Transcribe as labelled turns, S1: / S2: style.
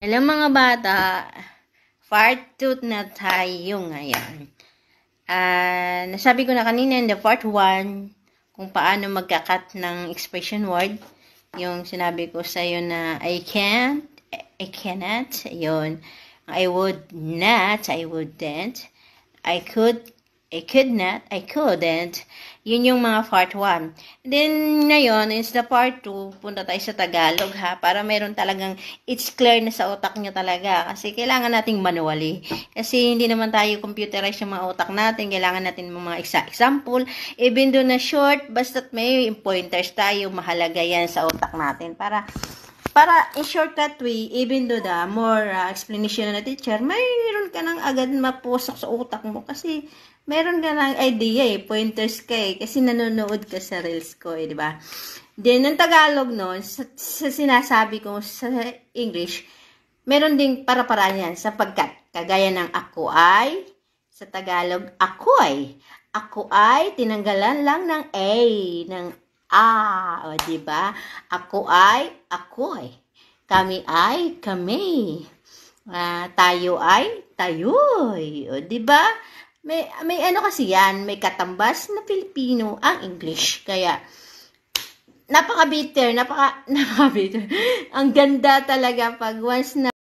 S1: Hello mga bata, part 2 na tayo ngayon. Nasabi ko na kanina in the part 1 kung paano magkakat ng expression word. Yung sinabi ko sa'yo na I can't, I cannot, yun. I would not, I wouldn't. I could not, I couldn't. Yun yung mga part 1. Then, ngayon, is the part 2, punta tayo sa Tagalog ha, para meron talagang, it's clear na sa utak nyo talaga. Kasi kailangan nating manually. Kasi hindi naman tayo computerize yung mga utak natin. Kailangan natin mga example. Even though na short, basta't may pointers tayo, mahalaga yan sa utak natin. Para in shortcut way, even though the more explanation na teacher, mayroon ka nang agad mapusok sa utak mo kasi meron ka nang idea pointers ka kasi nanonood ka sa reels ko di ba? Then, ng Tagalog noon, sa sinasabi ko sa English, meron ding para-paraan yan sapagkat, kagaya ng ako ay, sa Tagalog, ako ay, tinanggalan lang ng A, ng o diba? Ako ay, kami ay, kami. Tayo ay, tayoy. O diba? May ano kasi yan, may katambas na Pilipino ang English. Kaya, napaka-bitter. Ang ganda talaga pag once na